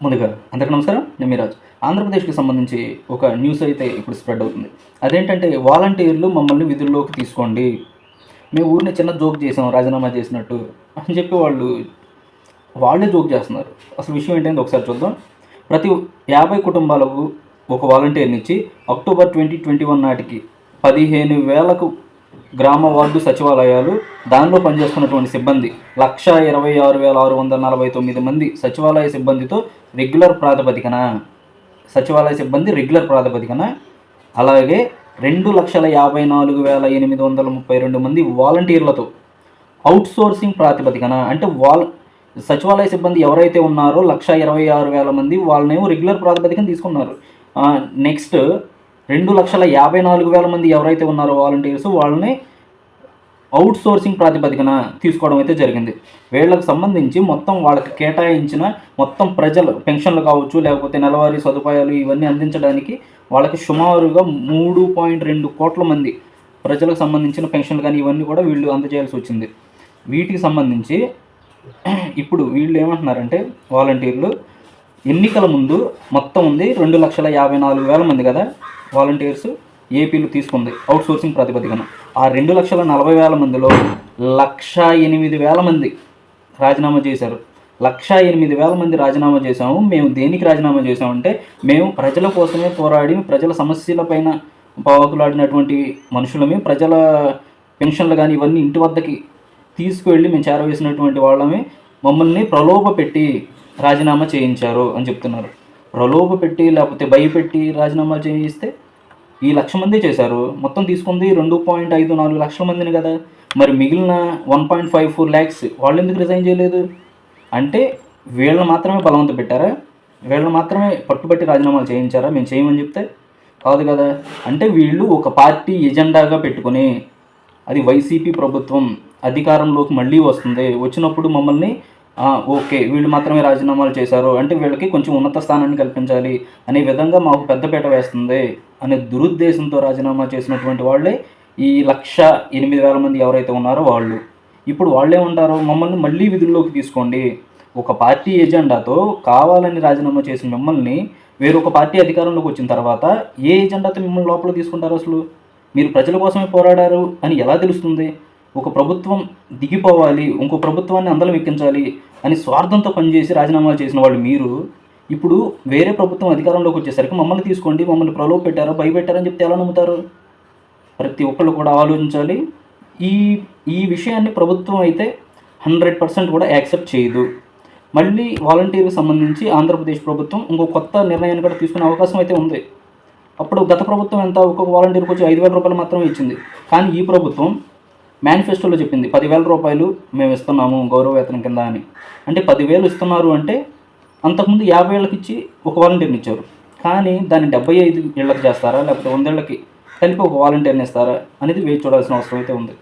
ముందుగా అందరికీ నమస్కారం. నేను మీరాజ్. ఆంధ్రప్రదేశ్కి సంబంధించి ఒక న్యూస్ అయితే ఇప్పుడు స్ప్రెడ్ అవుతుంది. అదేంటంటే వాలంటీర్లు మమ్మల్ని విధుల్లోకి తీసుకోండి, మేము ఊరిని చిన్న జోక్ చేసాం రాజీనామా చేసినట్టు అని చెప్పి వాళ్ళే జోక్ చేస్తున్నారు. అసలు విషయం ఏంటంటే ఒకసారి చూద్దాం. ప్రతి 50 కుటుంబాలకు ఒక వాలంటీర్ని ఇచ్చి అక్టోబర్ 2021 నాటికి 15,000కు గ్రామ వార్డు సచివాలయాలు, దానిలో పనిచేస్తున్నటువంటి సిబ్బంది 1,26,649 మంది సచివాలయ సిబ్బందితో రెగ్యులర్ ప్రాతిపదికన అలాగే 2,54,832 మంది వాలంటీర్లతో అవుట్సోర్సింగ్ ప్రాతిపదికన, అంటే సచివాలయ సిబ్బంది ఎవరైతే ఉన్నారో 1,26,000 మంది వాళ్ళనేమో రెగ్యులర్ ప్రాతిపదికన తీసుకున్నారు. నెక్స్ట్ 2,54,000 మంది ఎవరైతే ఉన్నారో వాలంటీర్స్ వాళ్ళని అవుట్సోర్సింగ్ ప్రాతిపదికన తీసుకోవడం అయితే జరిగింది. వీళ్ళకి సంబంధించి మొత్తం వాళ్ళకి కేటాయించిన మొత్తం ప్రజలు పెన్షన్లు కావచ్చు, లేకపోతే నెలవారీ సదుపాయాలు ఇవన్నీ అందించడానికి వాళ్ళకి సుమారుగా 3.2 కోట్ల మంది ప్రజలకు సంబంధించిన పెన్షన్లు కానీ ఇవన్నీ కూడా వీళ్ళు అందజేయాల్సి వచ్చింది. వీటికి సంబంధించి ఇప్పుడు వీళ్ళు ఏమంటున్నారంటే వాలంటీర్లు ఎన్నికల ముందు మొత్తం ఉంది 2,54,000 మంది కదా వాలంటీర్స్ ఏపీలు తీసుకుంది అవుట్సోర్సింగ్ ప్రాతిపదికన. ఆ 2,40,000 మందిలో 1,08,000 మంది రాజీనామా చేశారు. 1,08,000 మంది రాజీనామా చేశాము. మేము దేనికి రాజీనామా చేశామంటే మేము ప్రజల కోసమే పోరాడి ప్రజల సమస్యలపైన పాకులాడినటువంటి మనుషులమే, ప్రజల పెన్షన్లు కానీ ఇవన్నీ ఇంటి వద్దకి తీసుకువెళ్ళి మేము చేరవేసినటువంటి వాళ్ళమే, మమ్మల్ని ప్రలోభ పెట్టి రాజీనామా చేయించారు అని చెప్తున్నారు. ప్రలోభ పెట్టి లేకపోతే భయపెట్టి రాజీనామా చేయిస్తే ఈ 1,00,000 మంది చేశారు. మొత్తం తీసుకుంది 2.54 లక్షల మందిని కదా. మరి మిగిలిన 1.54 lakhs వాళ్ళు ఎందుకు రిజైన్ చేయలేదు? అంటే వీళ్ళని మాత్రమే బలవంత పెట్టారా? వీళ్ళని మాత్రమే పట్టుబట్టి రాజీనామాలు చేయించారా? మేము చేయమని చెప్తే కాదు కదా. అంటే వీళ్ళు ఒక పార్టీ ఎజెండాగా పెట్టుకుని, అది వైసీపీ ప్రభుత్వం అధికారంలోకి మళ్ళీ వస్తుంది, వచ్చినప్పుడు మమ్మల్ని ఓకే వీళ్ళు మాత్రమే రాజీనామాలు చేశారు అంటే వీళ్ళకి కొంచెం ఉన్నత స్థానాన్ని కల్పించాలి అనే విధంగా మాకు పెద్దపీట వేస్తుంది అనే దురుద్దేశంతో రాజీనామా చేసినటువంటి వాళ్ళే ఈ 1,08,000 మంది ఎవరైతే ఉన్నారో వాళ్ళు. ఇప్పుడు వాళ్ళేమంటారు, మమ్మల్ని మళ్ళీ విధుల్లోకి తీసుకోండి. ఒక పార్టీ ఎజెండాతో కావాలని రాజీనామా చేసిన మిమ్మల్ని వేరొక పార్టీ అధికారంలోకి వచ్చిన తర్వాత ఏ ఎజెండాతో మిమ్మల్ని లోపల తీసుకుంటారు? అసలు మీరు ప్రజల కోసమే పోరాడారు అని ఎలా తెలుస్తుంది? ఒక ప్రభుత్వం దిగిపోవాలి, ఇంకో ప్రభుత్వాన్ని అందలం ఎక్కించాలి అని స్వార్థంతో పనిచేసి రాజీనామాలు చేసిన వాళ్ళు మీరు ఇప్పుడు వేరే ప్రభుత్వం అధికారంలోకి వచ్చేసరికి మమ్మల్ని తీసుకోండి, మమ్మల్ని ప్రలోభ పెట్టారో భయపెట్టారని చెప్తే ఎలా నమ్ముతారు? ప్రతి ఒక్కళ్ళు కూడా ఆలోచించాలి. ఈ విషయాన్ని ప్రభుత్వం అయితే 100% కూడా యాక్సెప్ట్ చేయదు. మళ్ళీ వాలంటీర్కి సంబంధించి ఆంధ్రప్రదేశ్ ప్రభుత్వం ఇంకో కొత్త నిర్ణయాన్ని కూడా తీసుకునే అవకాశం అయితే ఉంది. అప్పుడు గత ప్రభుత్వం ఎంత, ఒక్కొక్క వాలంటీర్కి వచ్చి 5,000 రూపాయలు మాత్రమే ఇచ్చింది. కానీ ఈ ప్రభుత్వం మేనిఫెస్టోలో చెప్పింది 10,000 రూపాయలు మేము ఇస్తున్నాము గౌరవ వేతనం కింద అని. అంటే 10,000 ఇస్తున్నారు అంటే అంతకుముందు 50 ఏళ్ళకి ఇచ్చి ఒక వాలంటీర్ని ఇచ్చారు. కానీ దాన్ని 75 ఏళ్ళకి చేస్తారా లేకపోతే 100 ఏళ్ళకి కలిపి ఒక వాలంటీర్ని ఇస్తారా అనేది వేచి చూడాల్సిన అవసరం అయితే ఉంది.